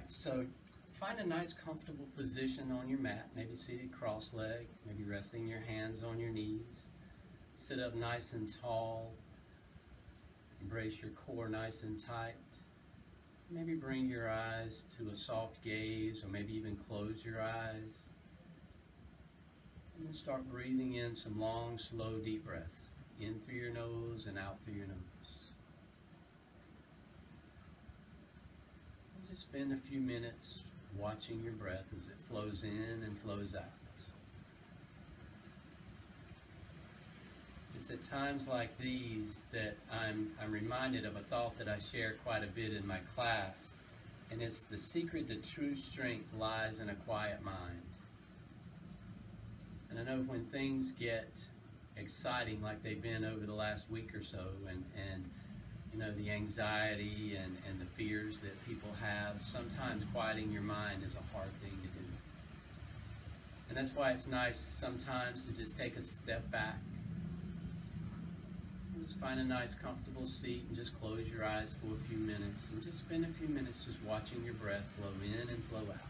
right, so find a nice comfortable position on your mat, maybe seated cross-legged, maybe resting your hands on your knees. Sit up nice and tall. Embrace your core nice and tight. Maybe bring your eyes to a soft gaze, or maybe even close your eyes. And then start breathing in some long, slow, deep breaths. In through your nose and out through your nose. And just spend a few minutes watching your breath as it flows in and flows out. It's at times like these that I'm reminded of a thought that I share quite a bit in my class, and it's the secret to true strength lies in a quiet mind. And I know when things get exciting like they've been over the last week or so, and you know, the anxiety and the fears that people have, sometimes quieting your mind is a hard thing to do. And that's why it's nice sometimes to just take a step back. Just find a nice comfortable seat and just close your eyes for a few minutes and just spend a few minutes just watching your breath flow in and flow out.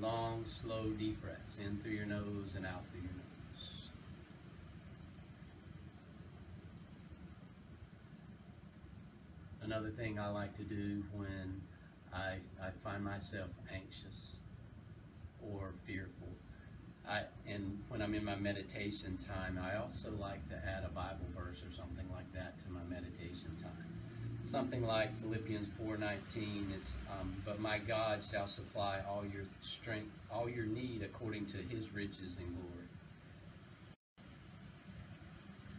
Long, slow, deep breaths in through your nose and out through your nose. Another thing I like to do when I find myself anxious or fearful, and when I'm in my meditation time, I also like to add a Bible verse or something like that to my meditation time. Something like Philippians 4:19. It's but my God shall supply all your strength, all your need according to His riches and glory.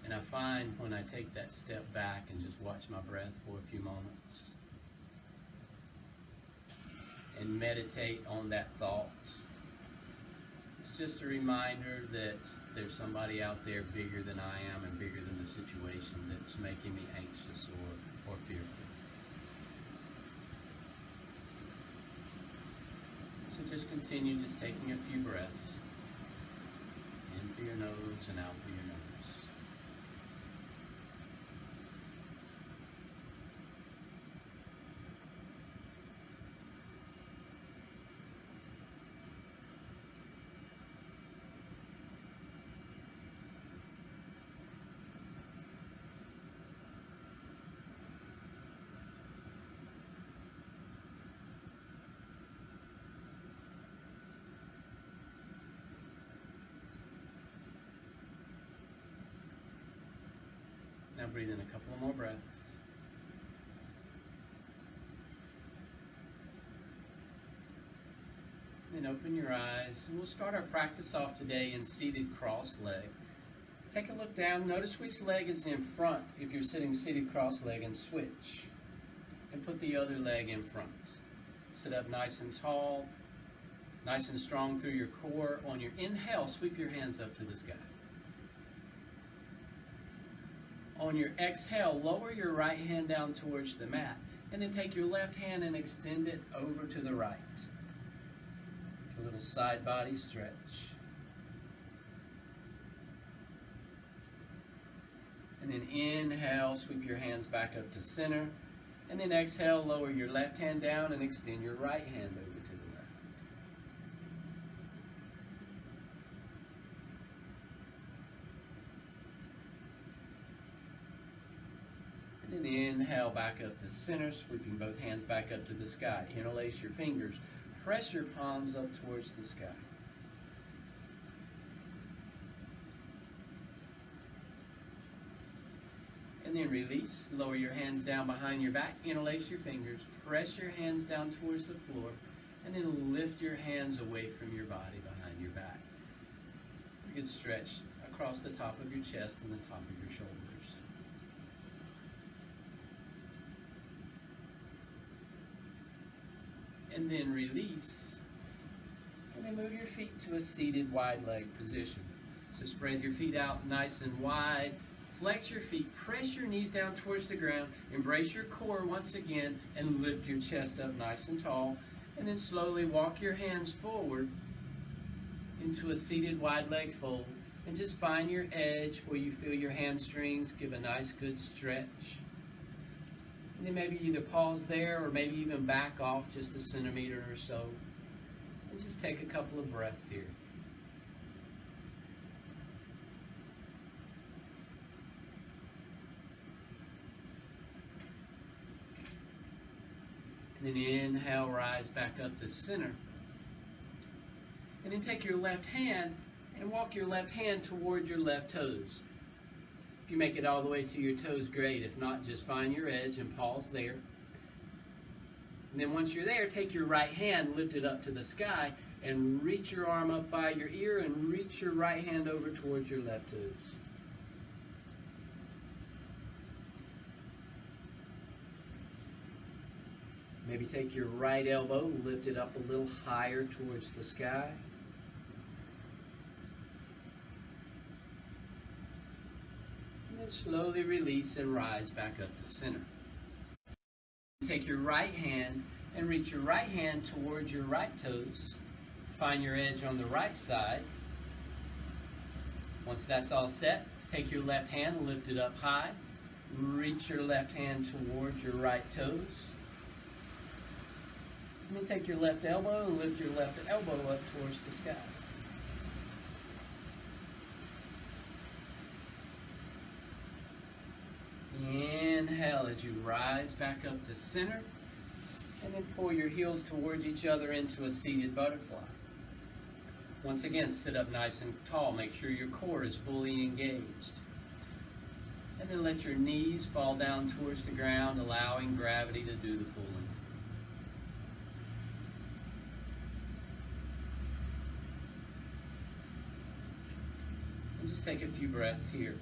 And I find when I take that step back and just watch my breath for a few moments and meditate on that thought, it's just a reminder that there's somebody out there bigger than I am and bigger than the situation that's making me anxious or fearful. So just continue just taking a few breaths in through your nose and out through your nose. Now breathe in a couple of more breaths. Then open your eyes. And we'll start our practice off today in seated cross-legged. Take a look down. Notice which leg is in front if you're sitting seated cross-legged, and switch. And put the other leg in front. Sit up nice and tall, nice and strong through your core. On your inhale, sweep your hands up to the sky. On your exhale, lower your right hand down towards the mat, and then take your left hand and extend it over to the right. A little side body stretch. And then inhale, sweep your hands back up to center, and then exhale, lower your left hand down and extend your right hand over to the left. And then inhale back up to center, sweeping both hands back up to the sky. Interlace your fingers. Press your palms up towards the sky. And then release. Lower your hands down behind your back. Interlace your fingers. Press your hands down towards the floor. And then lift your hands away from your body behind your back. You can stretch across the top of your chest and the top of your shoulders. And then release. And then move your feet to a seated wide leg position. So spread your feet out nice and wide. Flex your feet. Press your knees down towards the ground. Embrace your core once again and lift your chest up nice and tall. And then slowly walk your hands forward into a seated wide leg fold. And just find your edge where you feel your hamstrings. Give a nice good stretch. And then maybe either pause there or maybe even back off just a centimeter or so. And just take a couple of breaths here. And then inhale, rise back up to center. And then take your left hand and walk your left hand towards your left toes. If you make it all the way to your toes, great. If not, just find your edge and pause there. And then once you're there, take your right hand, lift it up to the sky, and reach your arm up by your ear and reach your right hand over towards your left toes. Maybe take your right elbow, lift it up a little higher towards the sky. And then slowly release and rise back up to center. Take your right hand and reach your right hand towards your right toes. Find your edge on the right side. Once that's all set, take your left hand, lift it up high. Reach your left hand towards your right toes. And then take your left elbow and lift your left elbow up towards the sky. Inhale as you rise back up to center. And then pull your heels towards each other into a seated butterfly. Once again, sit up nice and tall. Make sure your core is fully engaged. And then let your knees fall down towards the ground, allowing gravity to do the pulling. And just take a few breaths here.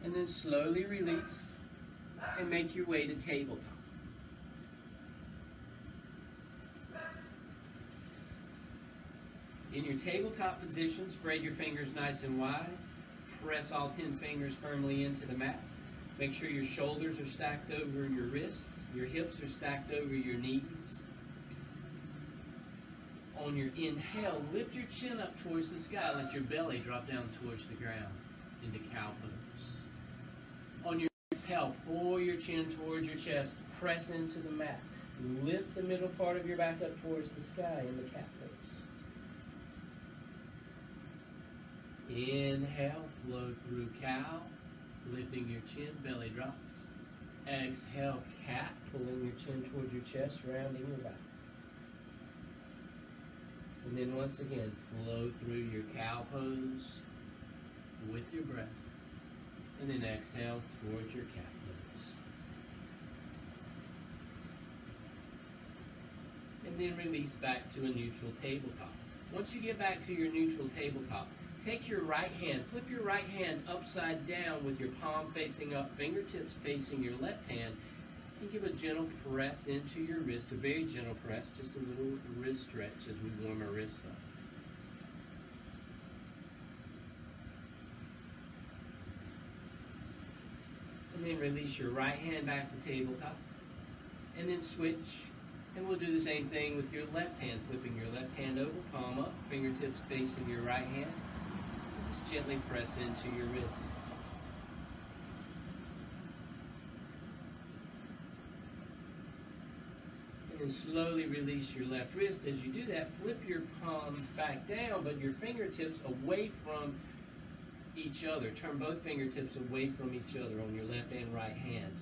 And then slowly release and make your way to tabletop. In your tabletop position, spread your fingers nice and wide. Press all 10 fingers firmly into the mat. Make sure your shoulders are stacked over your wrists. Your hips are stacked over your knees. On your inhale, lift your chin up towards the sky. Let your belly drop down towards the ground into cow pose. On your exhale, pull your chin towards your chest. Press into the mat. Lift the middle part of your back up towards the sky in the cat pose. Inhale, flow through cow, lifting your chin, belly drops. Exhale, cat, pulling your chin towards your chest, rounding your back. And then once again, flow through your cow pose with your breath. And then exhale towards your cat pose. And then release back to a neutral tabletop. Once you get back to your neutral tabletop, take your right hand, flip your right hand upside down with your palm facing up, fingertips facing your left hand, and give a gentle press into your wrist, a very gentle press, just a little wrist stretch as we warm our wrists up. And then release your right hand back to tabletop, and then switch. And we'll do the same thing with your left hand, flipping your left hand over, palm up, fingertips facing your right hand. Just gently press into your wrist. And then slowly release your left wrist. As you do that, flip your palms back down, but your fingertips away from each other. Turn both fingertips away from each other on your left and right hand.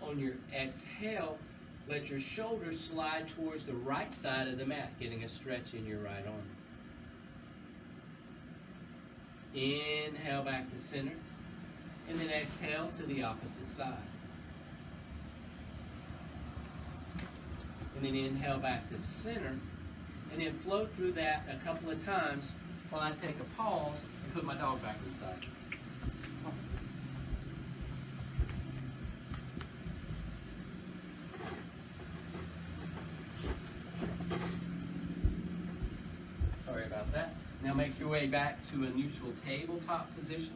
On your exhale, let your shoulders slide towards the right side of the mat, getting a stretch in your right arm. Inhale back to center, and then exhale to the opposite side. And then inhale back to center, and then float through that a couple of times while I take a pause and put my dog back inside. Sorry about that. Now make your way back to a neutral tabletop position.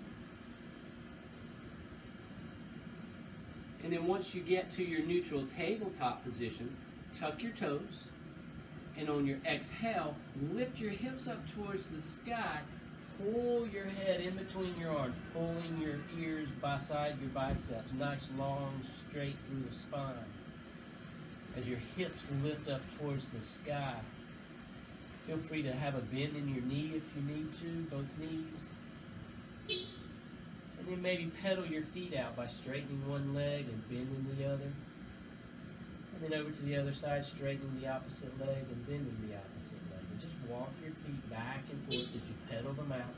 And then once you get to your neutral tabletop position, tuck your toes. And on your exhale, lift your hips up towards the sky. Pull your head in between your arms, pulling your ears beside your biceps. Nice, long, straight through the spine. As your hips lift up towards the sky. Feel free to have a bend in your knee if you need to, both knees. And then maybe pedal your feet out by straightening one leg and bending the other. And then over to the other side, straightening the opposite leg and bending the opposite leg. And just walk your feet back and forth as you pedal them out.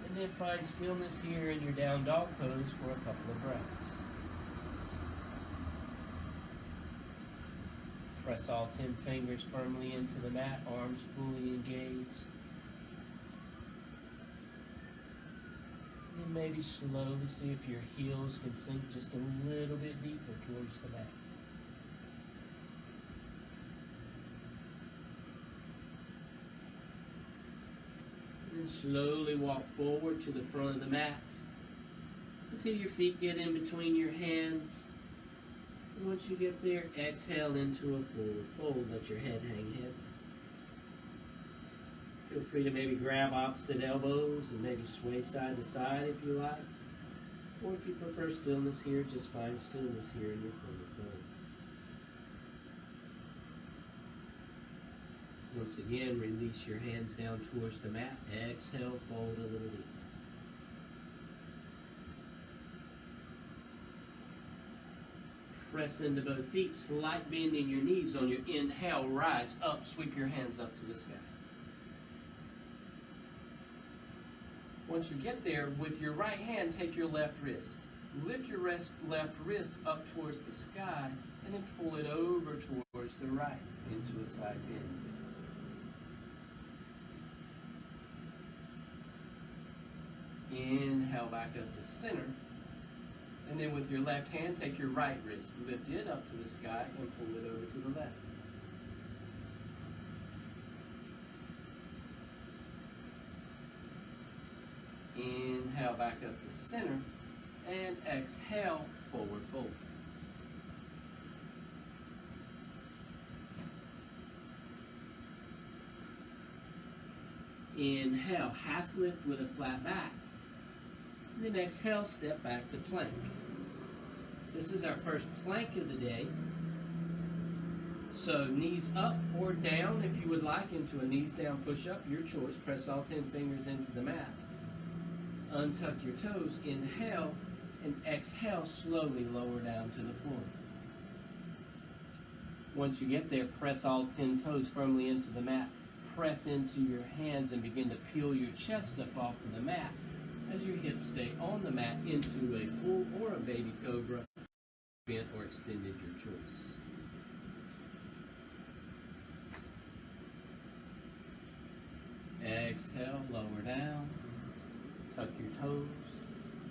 And then find stillness here in your down dog pose for a couple of breaths. Press all 10 fingers firmly into the mat, arms fully engaged. And maybe slowly see if your heels can sink just a little bit deeper towards the mat. And then slowly walk forward to the front of the mat until your feet get in between your hands. And once you get there, exhale into a forward fold. Let your head hang heavy. Feel free to maybe grab opposite elbows and maybe sway side to side if you like. Or if you prefer stillness here, just find stillness here in your forward fold. Once again, release your hands down towards the mat. Exhale, fold a little deeper. Press into both feet, slight bend in your knees. On your inhale, rise up, sweep your hands up to the sky. Once you get there, with your right hand, take your left wrist. Lift your left wrist up towards the sky, and then pull it over towards the right into a side bend. Inhale back up to center. And then with your left hand, take your right wrist, lift it up to the sky, and pull it over to the left. Inhale back up to center, and exhale, forward fold. Inhale, half lift with a flat back. And then exhale, step back to plank. This is our first plank of the day. So knees up or down if you would like into a knees down push-up, your choice. Press all 10 fingers into the mat. Untuck your toes, inhale, and exhale, slowly lower down to the floor. Once you get there, press all 10 toes firmly into the mat. Press into your hands and begin to peel your chest up off of the mat as your hips stay on the mat into a full or a baby cobra, bent or extended, your choice. Exhale, lower down, tuck your toes.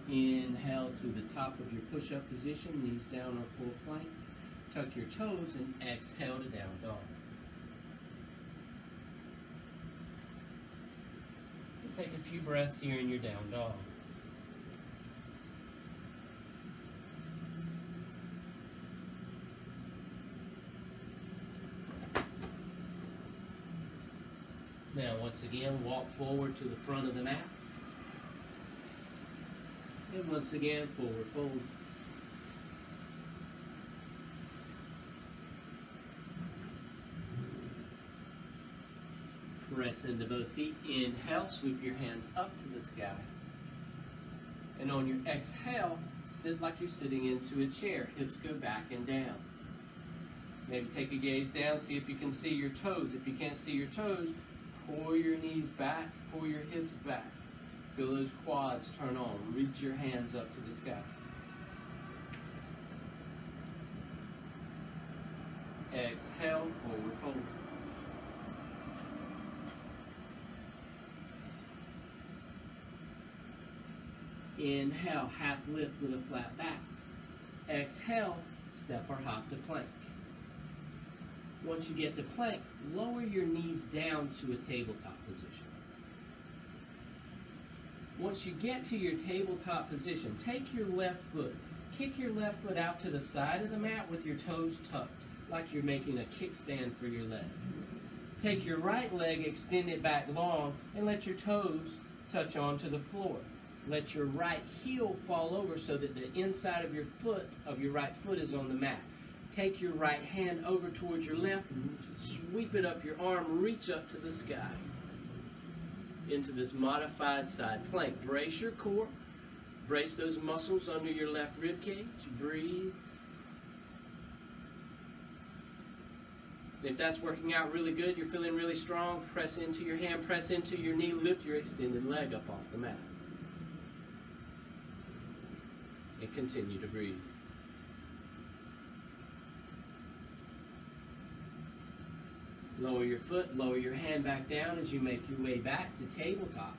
Inhale to the top of your push-up position, knees down or full plank. Tuck your toes and exhale to down dog. Take a few breaths here in your down dog. Now, once again, walk forward to the front of the mat. And once again, forward fold. Press into both feet. Inhale, sweep your hands up to the sky. And on your exhale, sit like you're sitting into a chair. Hips go back and down. Maybe take a gaze down, see if you can see your toes. If you can't see your toes, pull your knees back, pull your hips back. Feel those quads turn on. Reach your hands up to the sky. Exhale, forward fold. Inhale, half lift with a flat back. Exhale, step or hop to plank. Once you get to plank, lower your knees down to a tabletop position. Once you get to your tabletop position, take your left foot, kick your left foot out to the side of the mat with your toes tucked, like you're making a kickstand for your leg. Take your right leg, extend it back long, and let your toes touch onto the floor. Let your right heel fall over so that the inside of your right foot is on the mat. Take your right hand over towards your left, sweep it up your arm, reach up to the sky. Into this modified side plank. Brace your core. Brace those muscles under your left rib cage. Breathe. If that's working out really good, you're feeling really strong, press into your hand, press into your knee, lift your extended leg up off the mat. And continue to breathe. Lower your foot, lower your hand back down as you make your way back to tabletop.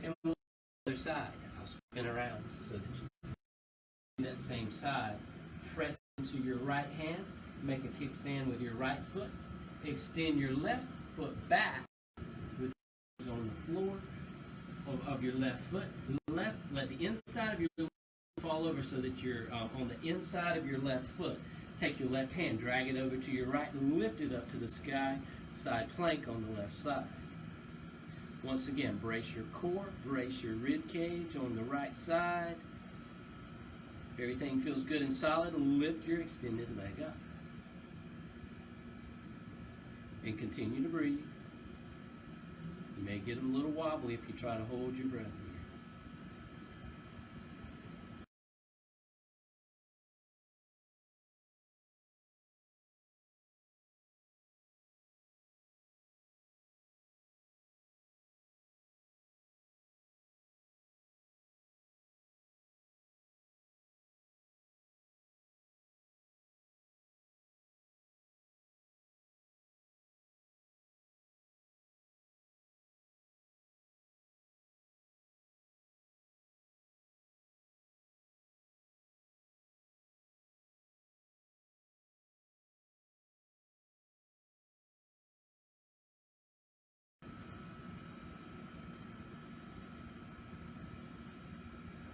And we'll do the other side. I'll spin around so that you do that same side. Press into your right hand, make a kickstand with your right foot. Extend your left foot back with the toes on the floor of your left foot. Let the inside of your left foot fall over so that you're on the inside of your left foot. Take your left hand, drag it over to your right, and lift it up to the sky, side plank on the left side. Once again, brace your core, brace your rib cage on the right side. If everything feels good and solid, lift your extended leg up. And continue to breathe. You may get a little wobbly if you try to hold your breath here.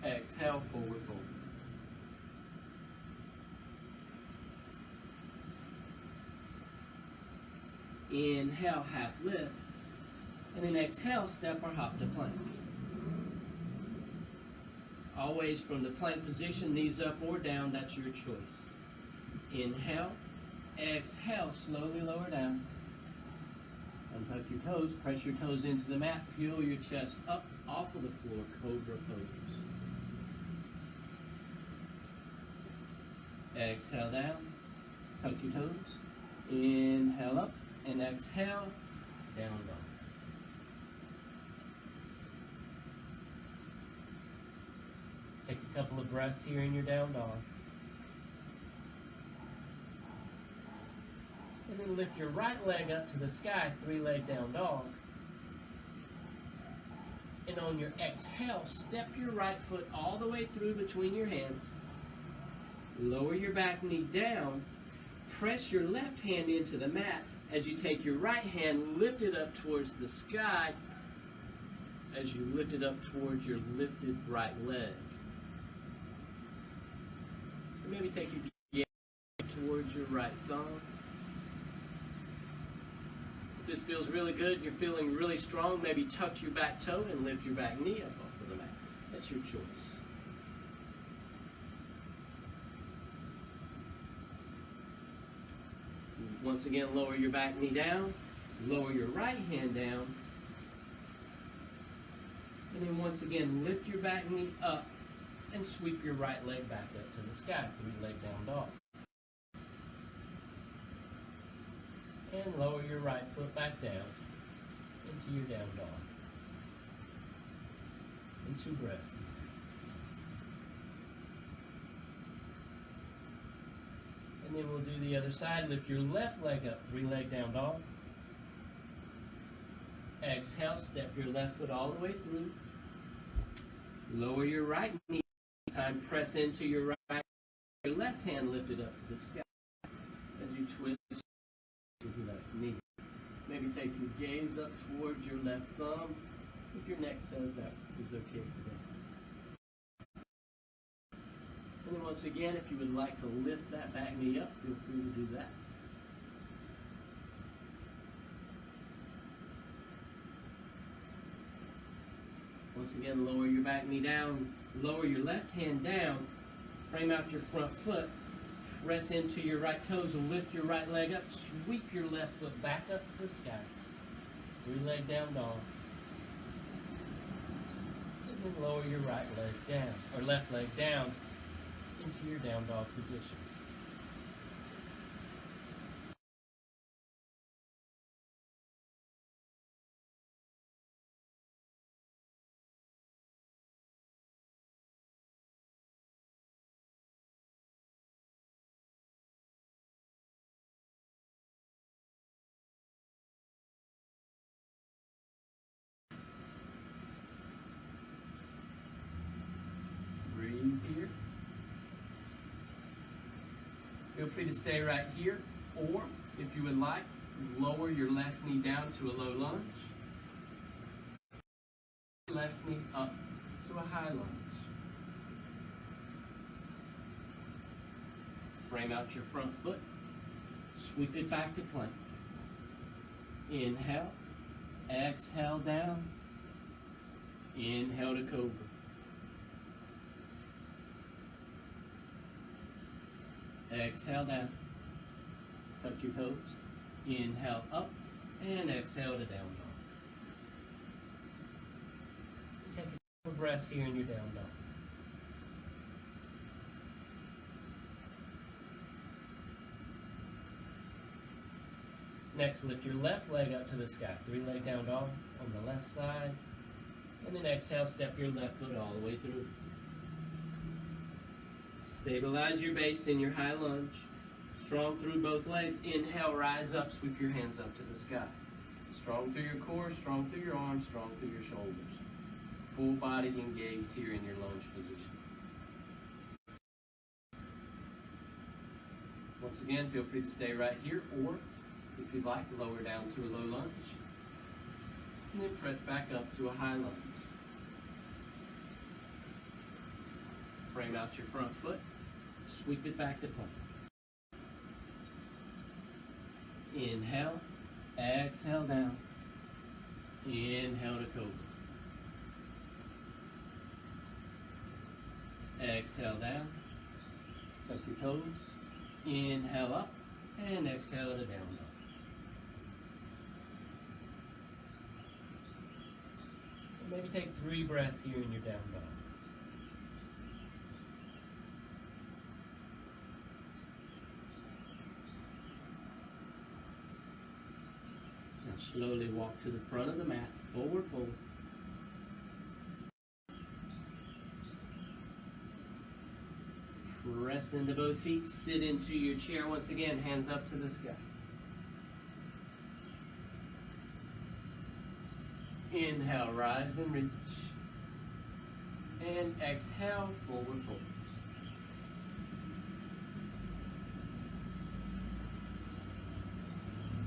Exhale, forward fold. Inhale, half lift. And then exhale, step or hop to plank. Always from the plank position, knees up or down, that's your choice. Inhale, exhale, slowly lower down. Untuck your toes, press your toes into the mat, peel your chest up off of the floor, cobra pose. Exhale down, tuck your toes, inhale up, and exhale, down dog. Take a couple of breaths here in your down dog. And then lift your right leg up to the sky, three-leg down dog. And on your exhale, step your right foot all the way through between your hands. Lower your back knee down. Press your left hand into the mat as you take your right hand, lift it up towards the sky as you lift it up towards your lifted right leg. And maybe take your gaze towards your right thumb. If this feels really good, you're feeling really strong, maybe tuck your back toe and lift your back knee up off of the mat. That's your choice. Once again, lower your back knee down, lower your right hand down, and then once again, lift your back knee up and sweep your right leg back up to the sky, three-leg down dog. And lower your right foot back down into your down dog. And 2 breaths. And then we'll do the other side. Lift your left leg up, 3-leg down dog. Exhale, step your left foot all the way through. Lower your right knee. This time press into your right. Your left hand lifted up to the sky as you twist your left knee. Maybe take your gaze up towards your left thumb. If your neck says that is okay today. And then once again, if you would like to lift that back knee up, feel free to do that. Once again, lower your back knee down, lower your left hand down, frame out your front foot, press into your right toes and lift your right leg up, sweep your left foot back up to the sky. 3-leg down dog. And then lower your right leg down, or left leg down into your down dog position. Breathe here. Feel free to stay right here, or if you would like, lower your left knee down to a low lunge. Left knee up to a high lunge. Frame out your front foot. Sweep it back to plank. Inhale. Exhale down. Inhale to cobra. Exhale down. Tuck your toes. Inhale up. And exhale to down dog. Take a couple breaths here in your down dog. Next, lift your left leg up to the sky. 3-leg down dog on the left side. And then exhale, step your left foot all the way through. Stabilize your base in your high lunge. Strong through both legs. Inhale, rise up, sweep your hands up to the sky. Strong through your core, strong through your arms, strong through your shoulders. Full body engaged here in your lunge position. Once again, feel free to stay right here, or if you'd like, lower down to a low lunge. And then press back up to a high lunge. Frame out your front foot. Sweep it back to plank. Inhale. Exhale down. Inhale to cobra. Exhale down. Tuck your toes. Inhale up. And exhale to down dog. And maybe take 3 breaths here in your down dog. Now slowly walk to the front of the mat, forward fold. Press into both feet, sit into your chair once again, hands up to the sky. Inhale, rise and reach. And exhale, forward fold.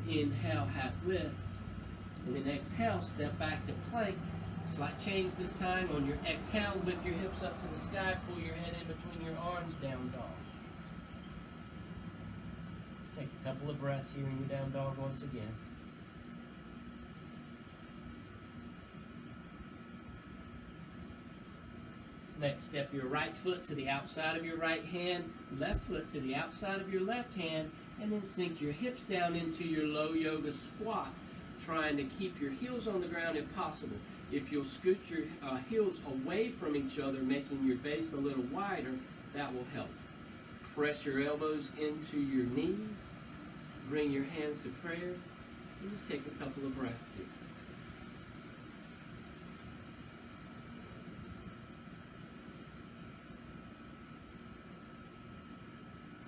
Inhale, half lift. And then exhale, step back to plank. Slight change this time. On your exhale, lift your hips up to the sky, pull your head in between your arms, down dog. Let's take a couple of breaths here in your down dog once again. Next, step your right foot to the outside of your right hand, left foot to the outside of your left hand, and then sink your hips down into your low yoga squat, trying to keep your heels on the ground if possible. If you'll scoot your heels away from each other, making your base a little wider, that will help. Press your elbows into your knees. Bring your hands to prayer. And just take a couple of breaths here.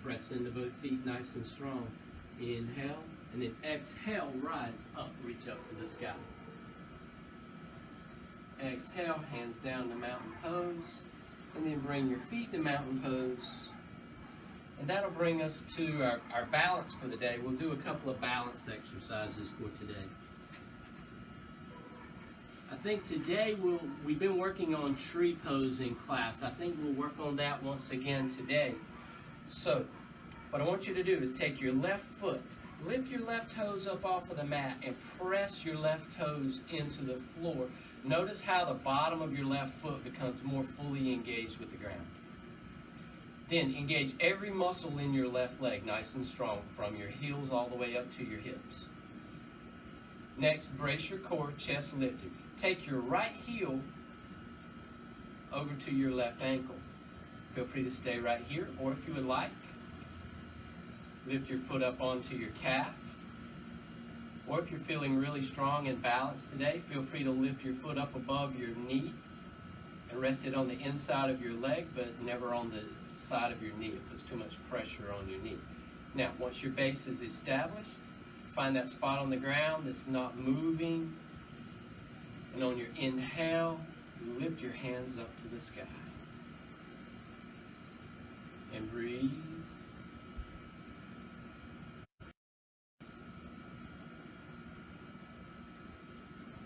Press into both feet nice and strong. Inhale, and then exhale, rise up, reach up to the sky. Exhale, hands down to mountain pose, and then bring your feet to mountain pose. And that'll bring us to our balance for the day. We'll do a couple of balance exercises for today. I think today we've been working on tree pose in class. I think we'll work on that once again today. So, what I want you to do is take your left foot, lift your left toes up off of the mat, and press your left toes into the floor. Notice how the bottom of your left foot becomes more fully engaged with the ground. Then engage every muscle in your left leg nice and strong from your heels all the way up to your hips. Next, brace your core, chest lifted. Take your right heel over to your left ankle. Feel free to stay right here, or if you would like, lift your foot up onto your calf. Or if you're feeling really strong and balanced today, feel free to lift your foot up above your knee and rest it on the inside of your leg, but never on the side of your knee. It puts too much pressure on your knee. Now, once your base is established, find that spot on the ground that's not moving. And on your inhale, lift your hands up to the sky. And breathe.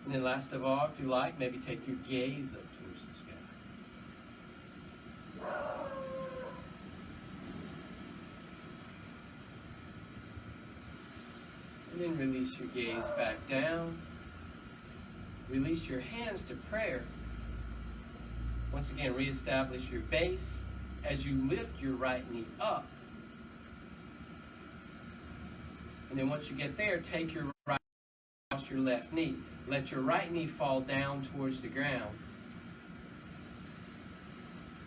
And then last of all, if you like, maybe take your gaze up towards the sky. And then release your gaze back down. Release your hands to prayer. Once again, reestablish your base as you lift your right knee up. And then once you get there, take your right across your left knee. Let your right knee fall down towards the ground.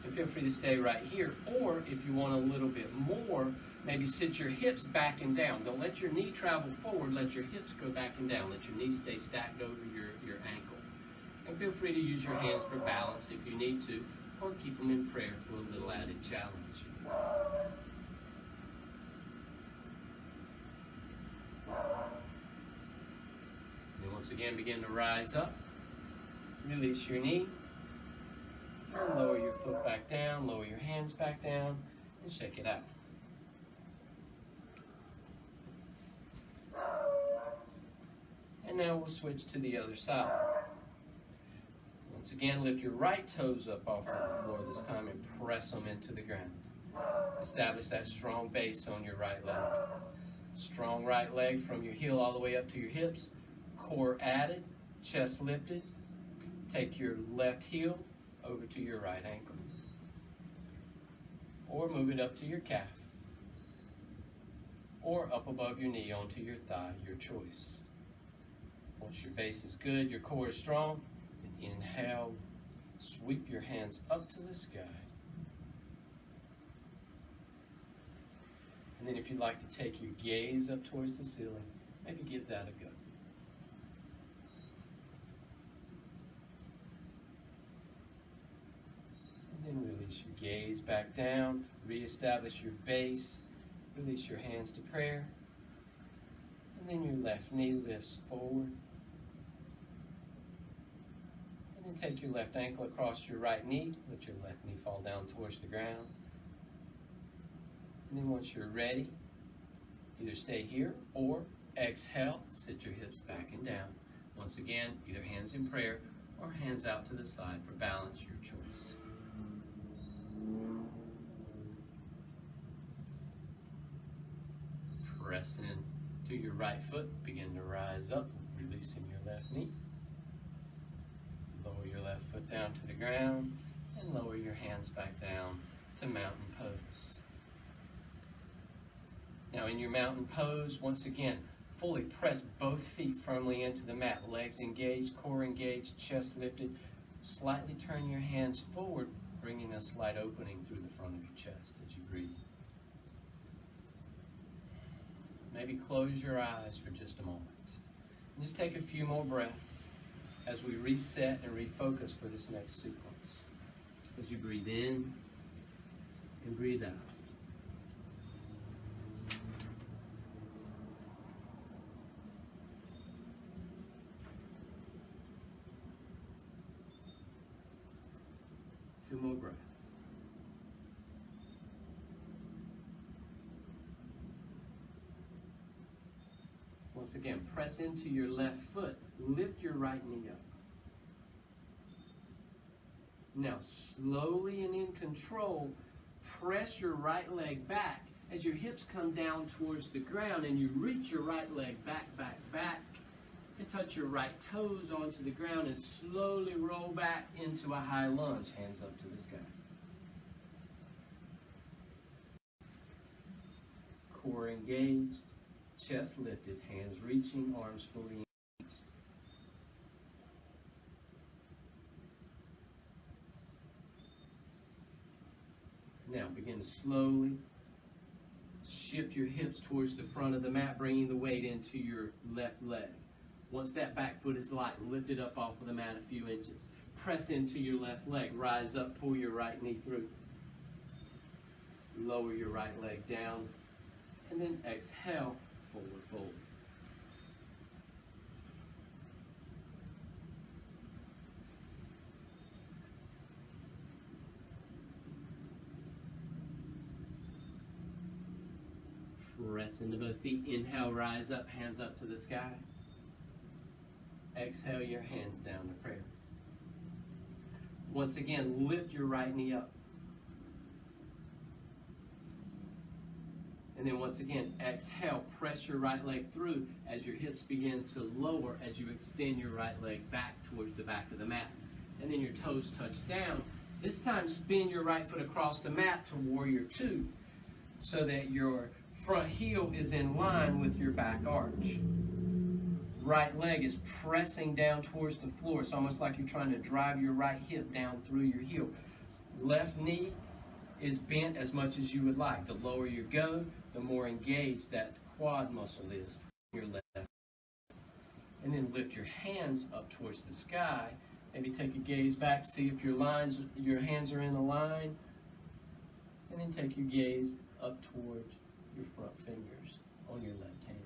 And feel free to stay right here. Or if you want a little bit more, maybe sit your hips back and down. Don't let your knee travel forward. Let your hips go back and down. Let your knees stay stacked over your ankle. And feel free to use your hands for balance if you need to, or keep them in prayer for a little added challenge. And once again, begin to rise up. Release your knee. And lower your foot back down. Lower your hands back down. And shake it out. And now we'll switch to the other side. Once again, lift your right toes up off of the floor this time and press them into the ground. Establish that strong base on your right leg. Strong right leg from your heel all the way up to your hips. Core added, chest lifted. Take your left heel over to your right ankle. Or move it up to your calf. Or up above your knee onto your thigh, your choice. Once your base is good, your core is strong, then inhale, sweep your hands up to the sky. And then if you'd like to take your gaze up towards the ceiling, maybe give that a go. And then release your gaze back down, reestablish your base, release your hands to prayer. And then your left knee lifts forward. And then take your left ankle across your right knee. Let your left knee fall down towards the ground. And then once you're ready, either stay here or exhale, sit your hips back and down. Once again, either hands in prayer or hands out to the side for balance, your choice. Press in to your right foot, begin to rise up, releasing your left knee. Lower your left foot down to the ground and lower your hands back down to mountain pose. Now in your mountain pose, once again, fully press both feet firmly into the mat. Legs engaged, core engaged, chest lifted. Slightly turn your hands forward, bringing a slight opening through the front of your chest as you breathe. Maybe close your eyes for just a moment. And just take a few more breaths as we reset and refocus for this next sequence. As you breathe in and breathe out. Two more breaths. Once again, press into your left foot. Lift your right knee up. Now, slowly and in control, press your right leg back as your hips come down towards the ground, and you reach your right leg back, back, back, and touch your right toes onto the ground and slowly roll back into a high lunge, hands up to the sky. Core engaged, chest lifted, hands reaching, arms fully engaged. Now begin to slowly shift your hips towards the front of the mat, bringing the weight into your left leg. Once that back foot is light, lift it up off of the mat a few inches. Press into your left leg, rise up, pull your right knee through. Lower your right leg down, and then exhale, forward fold. Press into both feet. Inhale, rise up, hands up to the sky. Exhale, your hands down to prayer. Once again, lift your right knee up. And then once again, exhale, press your right leg through as your hips begin to lower as you extend your right leg back towards the back of the mat. And then your toes touch down. This time, spin your right foot across the mat to warrior two so that your front heel is in line with your back arch. Right leg is pressing down towards the floor. It's almost like you're trying to drive your right hip down through your heel. Left knee is bent as much as you would like. The lower you go, the more engaged that quad muscle is in your left. And then lift your hands up towards the sky. Maybe take a gaze back, see if your hands are in a line. And then take your gaze up towards your front fingers on your left hand.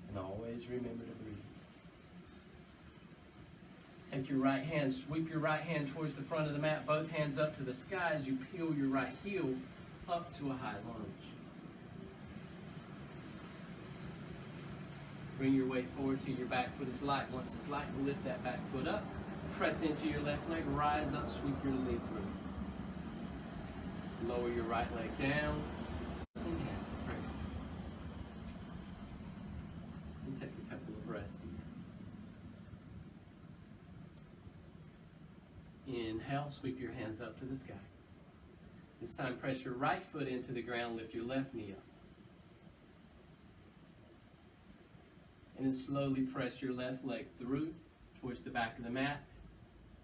And always remember to breathe. Take your right hand, sweep your right hand towards the front of the mat, both hands up to the sky as you peel your right heel up to a high lunge. Bring your weight forward till your back foot is light. Once it's light, lift that back foot up. Press into your left leg, rise up, sweep your leg through. Lower your right leg down, and hands to prayer. And take a couple of breaths here. Inhale, sweep your hands up to the sky. This time, press your right foot into the ground, lift your left knee up. And then slowly press your left leg through towards the back of the mat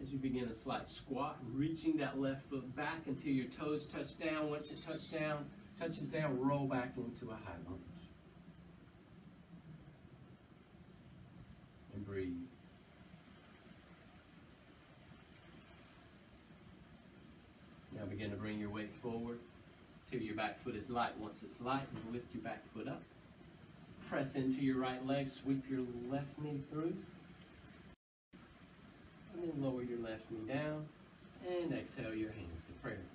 as you begin a slight squat, reaching that left foot back until your toes touch down. Once it touches down, roll back into a high lunge. And breathe. Now begin to bring your weight forward till your back foot is light. Once it's light, you lift your back foot up. Press into your right leg, sweep your left knee through. And then lower your left knee down. And exhale your hands to prayer.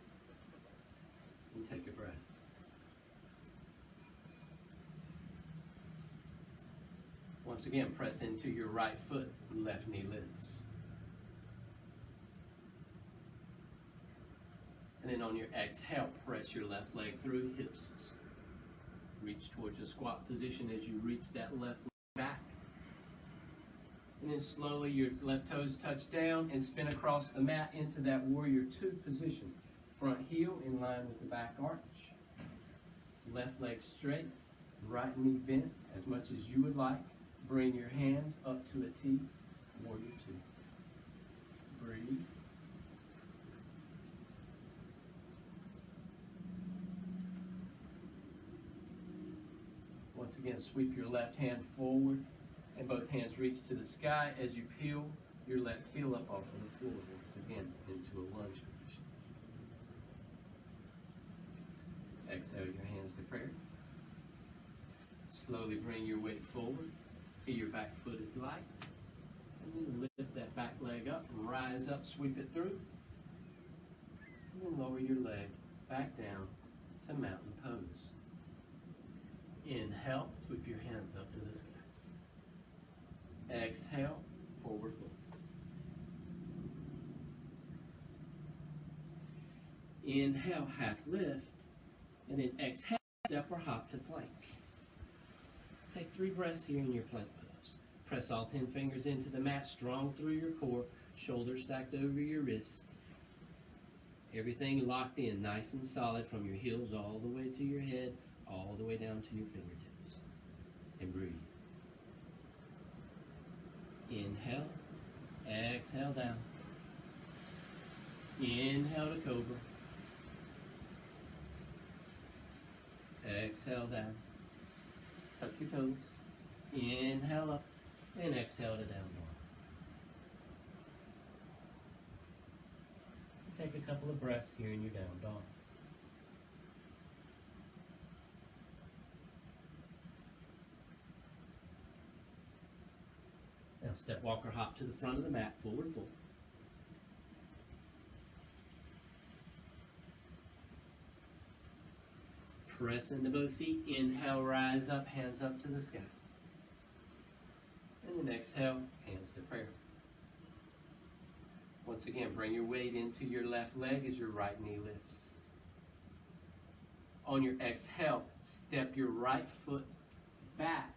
And take a breath. Once again, press into your right foot, left knee lifts. And then on your exhale, press your left leg through, hips reach towards a squat position as you reach that left leg back. And then slowly your left toes touch down and spin across the mat into that warrior two position. Front heel in line with the back arch. Left leg straight, right knee bent as much as you would like. Bring your hands up to a T, warrior two. Breathe. Once again, sweep your left hand forward and both hands reach to the sky as you peel your left heel up off of the floor once again into a lunge position. Exhale your hands to prayer. Slowly bring your weight forward till your back foot is light. And then lift that back leg up, rise up, sweep it through. And then lower your leg back down to mountain pose. Inhale, sweep your hands up to the sky. Exhale, forward fold. Inhale, half lift, and then exhale, step or hop to plank. Take 3 breaths here in your plank pose. Press all 10 fingers into the mat, strong through your core, shoulders stacked over your wrist. Everything locked in, nice and solid from your heels all the way to your head, all the way down to your fingertips. And breathe. Inhale, exhale down. Inhale to cobra. Exhale down. Tuck your toes. Inhale up and exhale to down dog. Take a couple of breaths here in your down dog. Now step, walk, or hop to the front of the mat, forward fold. Press into both feet. Inhale, rise up, hands up to the sky. And then exhale, hands to prayer. Once again, bring your weight into your left leg as your right knee lifts. On your exhale, step your right foot back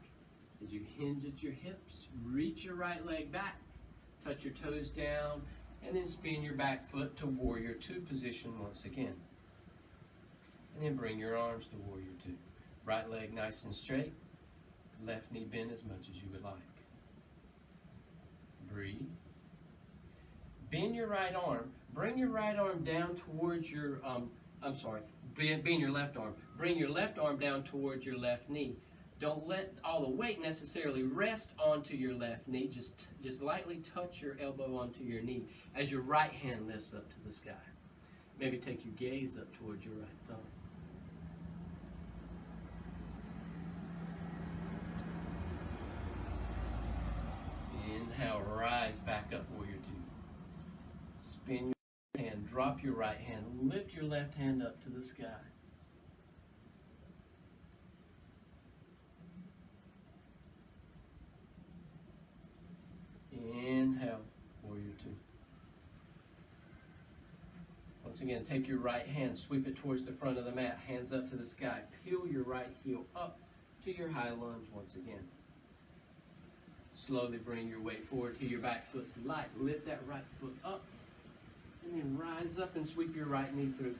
as you hinge at your hips. Reach your right leg back, touch your toes down, and then spin your back foot to Warrior Two position once again. And then bring your arms to Warrior Two. Right leg nice and straight, left knee bent as much as you would like. Breathe. Bend your right arm. Bring your right arm down towards your, bend your left arm. Bring your left arm down towards your left knee. Don't let all the weight necessarily rest onto your left knee. Just lightly touch your elbow onto your knee as your right hand lifts up to the sky. Maybe take your gaze up towards your right thumb. Inhale, rise back up, Warrior Two. Spin your hand, drop your right hand, lift your left hand up to the sky. Inhale, Warrior Two. Once again, take your right hand, sweep it towards the front of the mat, hands up to the sky. Peel your right heel up to your high lunge once again. Slowly bring your weight forward till your back foot's light. Lift that right foot up, and then rise up and sweep your right knee through.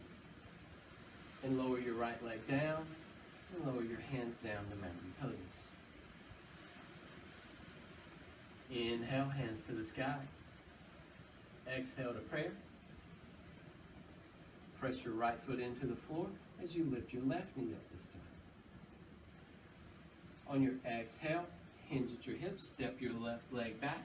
And lower your right leg down, and lower your hands down to mountain pose. Inhale, hands to the sky. Exhale to prayer. Press your right foot into the floor as you lift your left knee up this time. On your exhale, hinge at your hips, step your left leg back.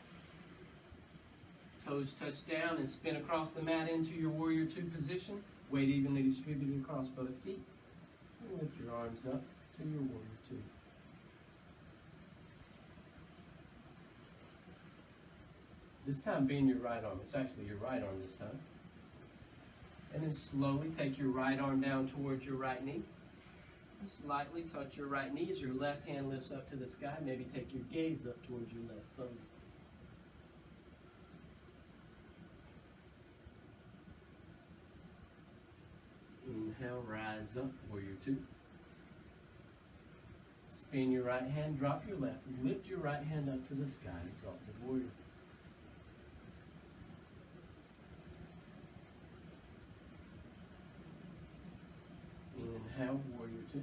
Toes touch down and spin across the mat into your Warrior Two position. Weight evenly distributed across both feet. And lift your arms up to your Warrior Two. This time bend your right arm. It's actually your right arm this time. And then slowly take your right arm down towards your right knee. Slightly touch your right knee as your left hand lifts up to the sky. Maybe take your gaze up towards your left thumb. Inhale, rise up, Warrior Two. Spin your right hand, drop your left. Lift your right hand up to the sky, Exalted Warrior. Inhale, Warrior Two.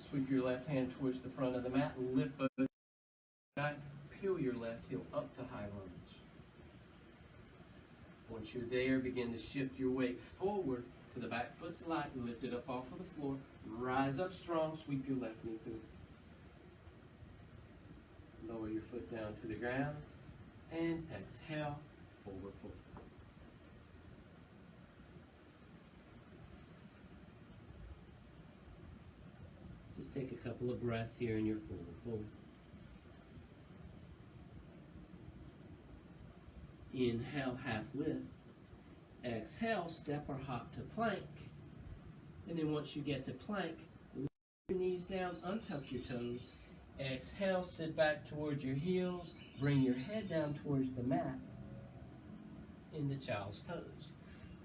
Sweep your left hand towards the front of the mat and lift both back. Peel your left heel up to high lunge. Once you're there, begin to shift your weight forward to the back foot's light. Lift it up off of the floor. Rise up strong. Sweep your left knee through. Lower your foot down to the ground. And exhale, forward fold. Just take a couple of breaths here in your forward fold. Inhale, half lift. Exhale, step or hop to plank. And then once you get to plank, lift your knees down, untuck your toes, Exhale, sit back towards your heels. Bring your head down towards the mat into child's pose.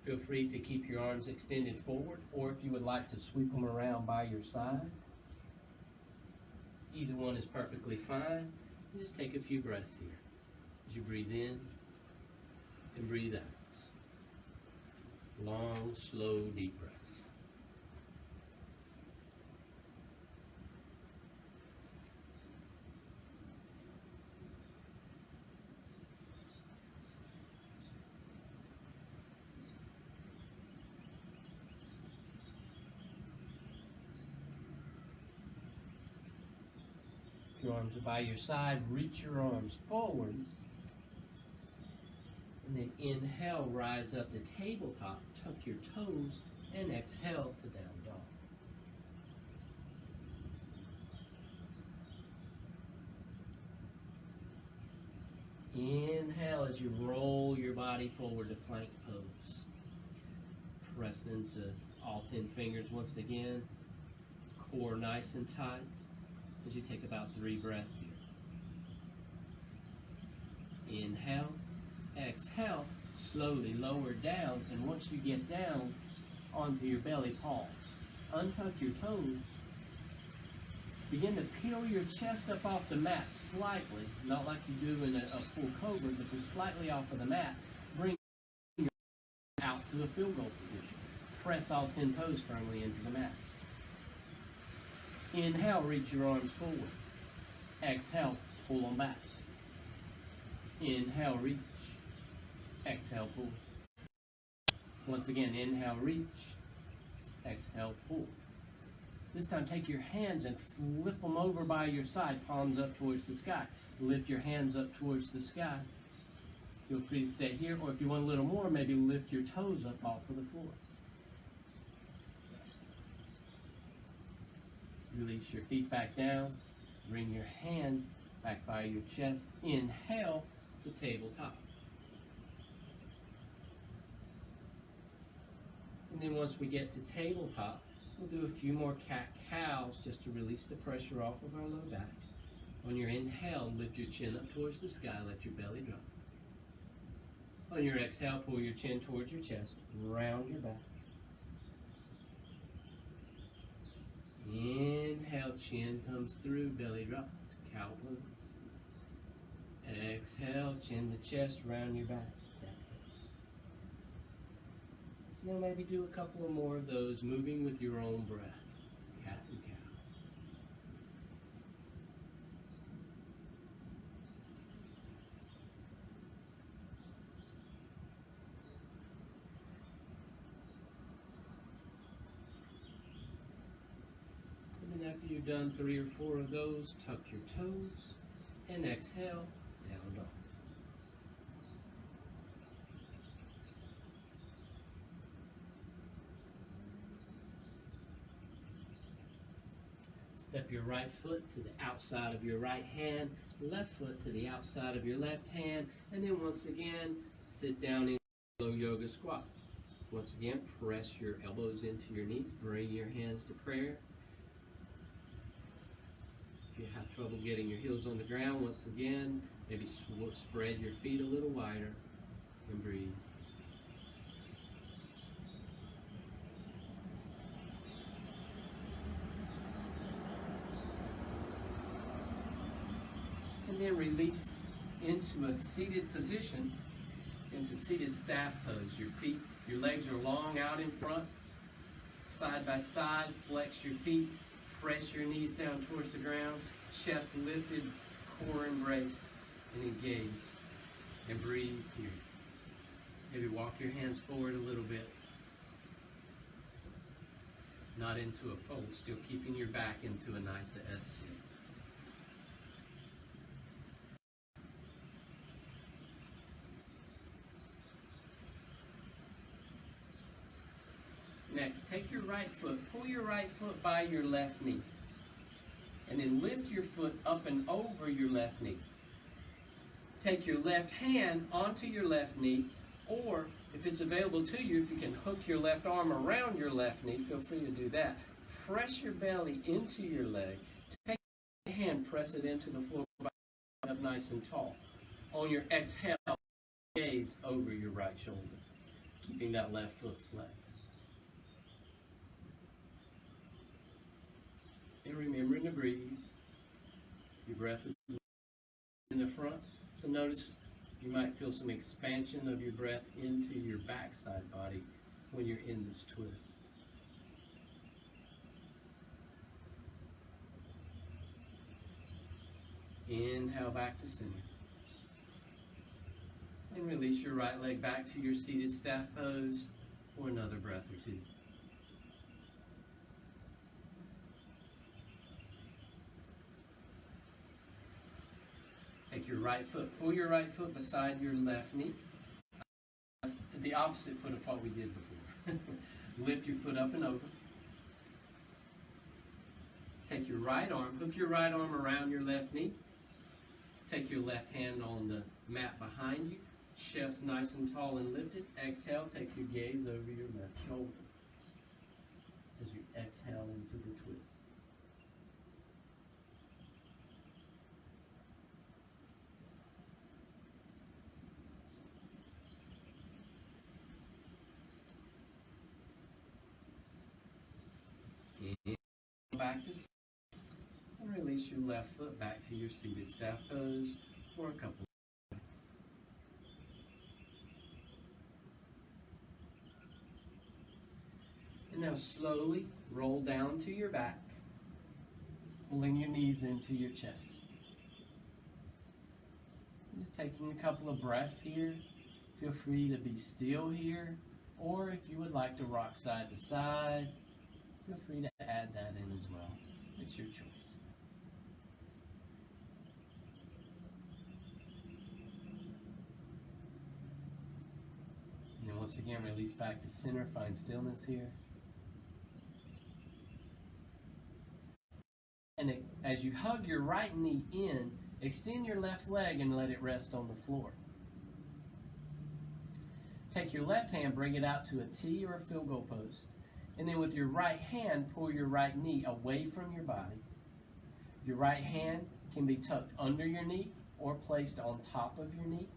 Feel free to keep your arms extended forward, or if you would like to sweep them around by your side. Either one is perfectly fine. Just take a few breaths here as you breathe in and breathe out. Long, slow, deep breaths. Your arms are by your side. Reach your arms forward. And then inhale, rise up to tabletop. Tuck your toes and exhale to down dog. Inhale as you roll your body forward to plank pose. Press into all 10 fingers once again. Core nice and tight as you take about 3 breaths here. Inhale, exhale, slowly lower down, and once you get down onto your belly, pause. Untuck your toes. Begin to peel your chest up off the mat slightly, not like you do in a full cobra, but just slightly off of the mat. Bring your out to a field goal position. Press all 10 toes firmly into the mat. Inhale, reach your arms forward. Exhale, pull them back. Inhale, reach. Exhale, pull. Once again, inhale, reach. Exhale, pull. This time, take your hands and flip them over by your side, palms up towards the sky. Lift your hands up towards the sky. Feel free to stay here, or if you want a little more, maybe lift your toes up off of the floor. Release your feet back down. Bring your hands back by your chest. Inhale to tabletop. And then once we get to tabletop, we'll do a few more cat-cows just to release the pressure off of our low back. On your inhale, lift your chin up towards the sky. Let your belly drop. On your exhale, pull your chin towards your chest. Round your back. Inhale, chin comes through, belly drops, cow pose. Exhale, chin to chest, round your back. Now maybe do a couple of more of those, moving with your own breath. Cat and cow. And then after you've done 3 or 4 of those, tuck your toes and exhale, down dog. Step your right foot to the outside of your right hand, left foot to the outside of your left hand, and then once again, sit down in low yoga squat. Once again, press your elbows into your knees, bring your hands to prayer. If you have trouble getting your heels on the ground, once again, maybe spread your feet a little wider and breathe. And then release into a seated position, into seated staff pose. Your legs are long out in front, side by side. Flex your feet, press your knees down towards the ground, chest lifted, core embraced and engaged. And breathe here. Maybe walk your hands forward a little bit. Not into a fold, still keeping your back into a nice S shape. Next, take your right foot, pull your right foot by your left knee, and then lift your foot up and over your left knee. Take your left hand onto your left knee, or if it's available to you, if you can hook your left arm around your left knee, feel free to do that. Press your belly into your leg. Take your hand, press it into the floor, up nice and tall. On your exhale, gaze over your right shoulder, keeping that left foot flexed. And remembering to breathe. Your breath is in the front, so notice you might feel some expansion of your breath into your backside body when you're in this twist. Inhale back to center. And release your right leg back to your seated staff pose for another breath or two. Take your right foot, pull your right foot beside your left knee. The opposite foot of what we did before. Lift your foot up and over. Take your right arm, hook your right arm around your left knee. Take your left hand on the mat behind you. Chest nice and tall and lifted. Exhale, take your gaze over your left shoulder as you exhale into the twist. And back to center. And release your left foot back to your seated staff pose for a couple of minutes. And now slowly roll down to your back, pulling your knees into your chest. Just taking a couple of breaths here. Feel free to be still here, or if you would like to rock side to side, feel free to add that in as well. It's your choice. And then once again, release back to center, find stillness here. And as you hug your right knee in, extend your left leg and let it rest on the floor. Take your left hand, bring it out to a T or a field goal post. And then with your right hand, pull your right knee away from your body. Your right hand can be tucked under your knee or placed on top of your knee,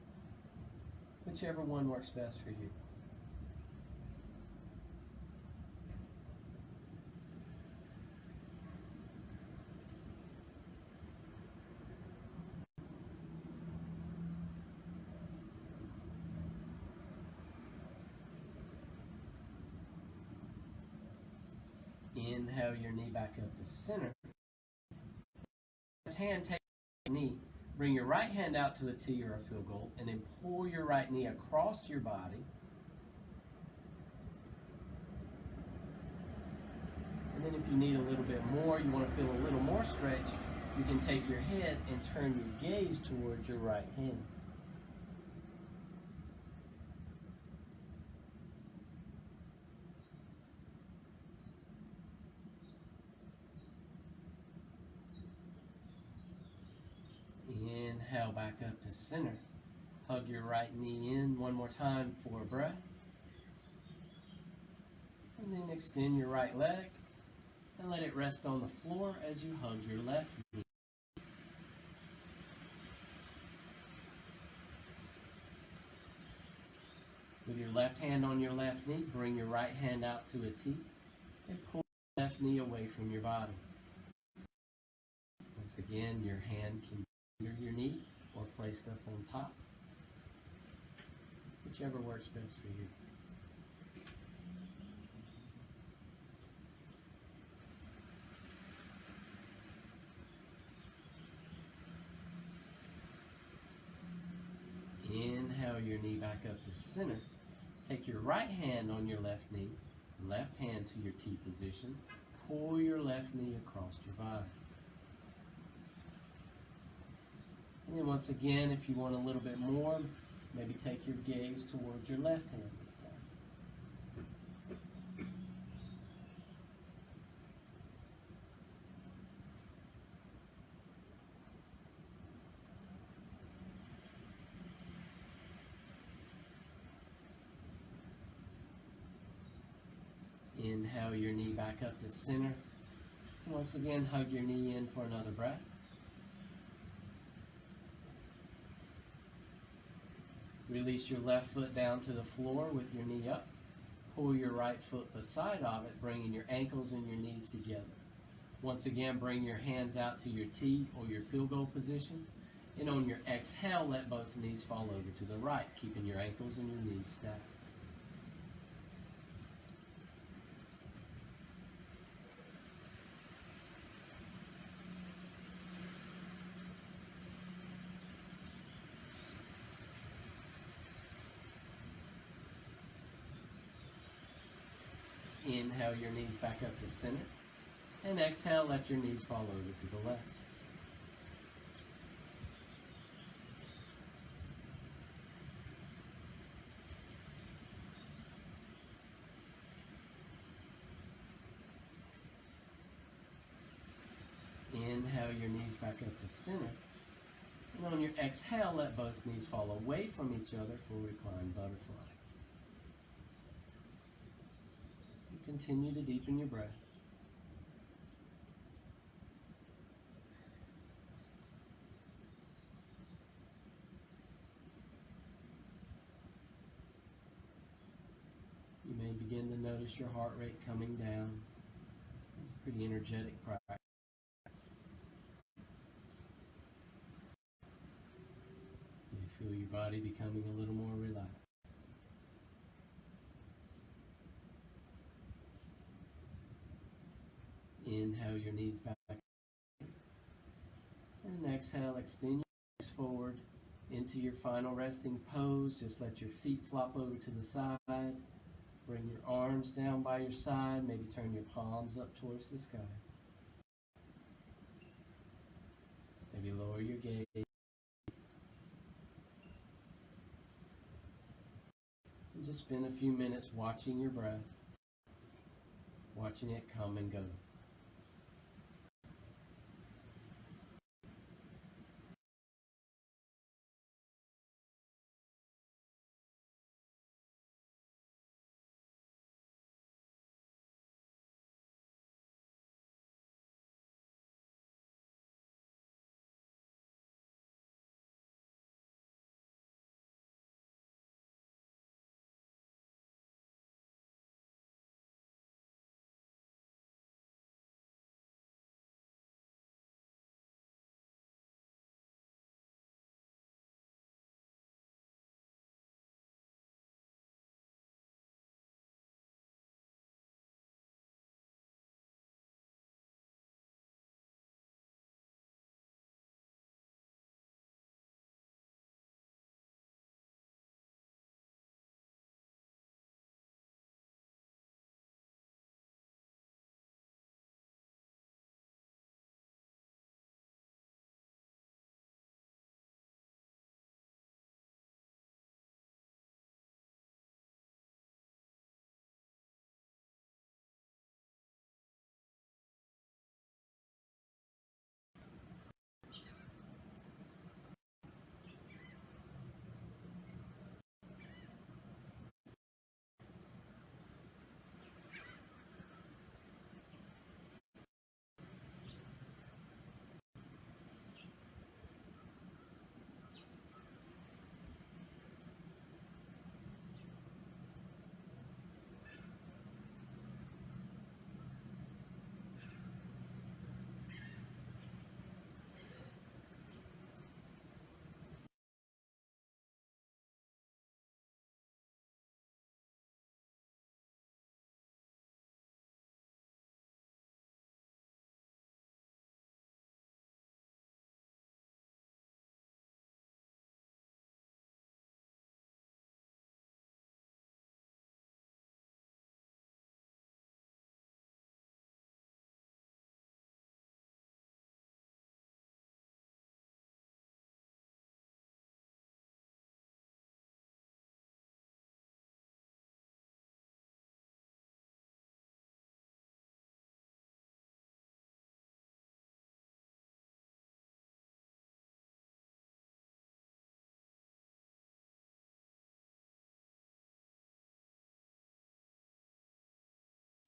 whichever one works best for you. Inhale your knee back up to center. Left hand, take your knee. Bring your right hand out to a T or a field goal, and then pull your right knee across your body. And then if you need a little bit more, you want to feel a little more stretch, you can take your head and turn your gaze towards your right hand. Inhale back up to center. Hug your right knee in one more time for a breath. And then extend your right leg and let it rest on the floor as you hug your left knee. With your left hand on your left knee, bring your right hand out to a T and pull your left knee away from your body. Once again, your hand can be under your knee or placed up on top, whichever works best for you. Inhale your knee back up to center. Take your right hand on your left knee, left hand to your T position. Pull your left knee across your body. And then once again, if you want a little bit more, maybe take your gaze towards your left hand this time. Inhale your knee back up to center. Once again, hug your knee in for another breath. Release your left foot down to the floor with your knee up. Pull your right foot beside of it, bringing your ankles and your knees together. Once again, bring your hands out to your T or your field goal position. And on your exhale, let both knees fall over to the right, keeping your ankles and your knees stacked. Inhale your knees back up to center. And exhale, let your knees fall over to the left. Inhale your knees back up to center. And on your exhale, let both knees fall away from each other for reclined butterfly. Continue to deepen your breath. You may begin to notice your heart rate coming down. It's a pretty energetic practice. You feel your body becoming a little more relaxed. Inhale your knees back. And exhale, extend your legs forward into your final resting pose. Just let your feet flop over to the side. Bring your arms down by your side. Maybe turn your palms up towards the sky. Maybe lower your gaze. And just spend a few minutes watching your breath, watching it come and go.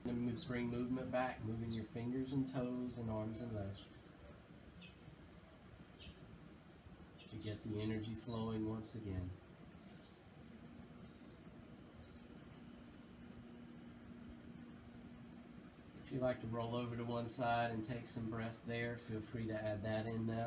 And bring movement back, moving your fingers and toes and arms and legs. To get the energy flowing once again. you like to roll over to one side and take some breaths there, feel free to add that in now.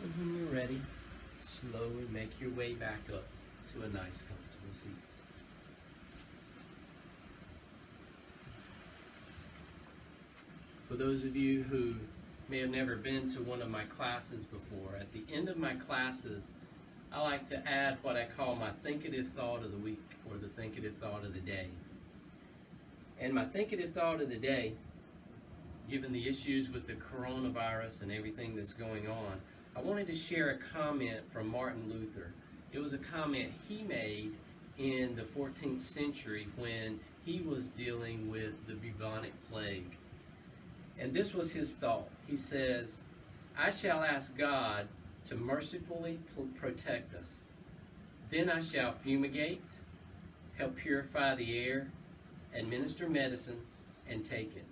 And when you're ready, slowly make your way back up to a nice, comfortable seat. For those of you who may have never been to one of my classes before, at the end of my classes, I like to add what I call my thinkative thought of the week, or the thinkative thought of the day. And my thinkative thought of the day, given the issues with the coronavirus and everything that's going on, I wanted to share a comment from Martin Luther. It was a comment he made in the 14th century when he was dealing with the bubonic plague. And this was his thought. He says, "I shall ask God to mercifully protect us. Then I shall fumigate, help purify the air, administer medicine, and take it.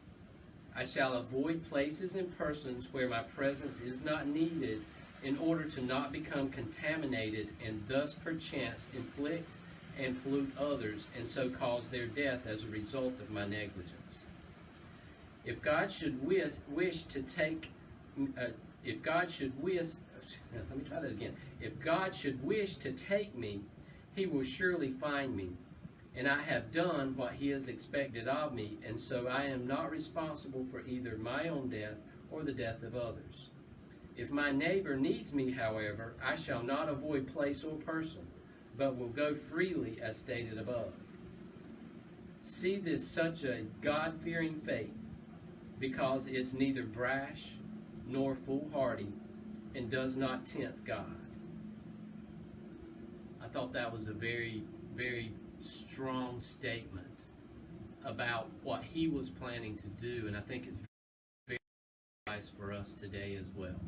I shall avoid places and persons where my presence is not needed in order to not become contaminated and thus perchance inflict and pollute others and so cause their death as a result of my negligence. If God should wish to take me, he will surely find me, and I have done what he has expected of me, and so I am not responsible for either my own death or the death of others. If my neighbor needs me, however, I shall not avoid place or person, but will go freely as stated above. See this such a God-fearing faith, because it's neither brash nor foolhardy and does not tempt God." I thought that was a very, very strong statement about what he was planning to do, and I think it's very wise for us today as well.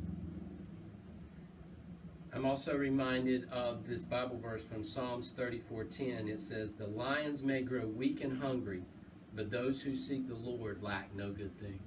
I'm also reminded of this Bible verse from Psalms 34:10. It says, "The lions may grow weak and hungry, but those who seek the Lord lack no good thing."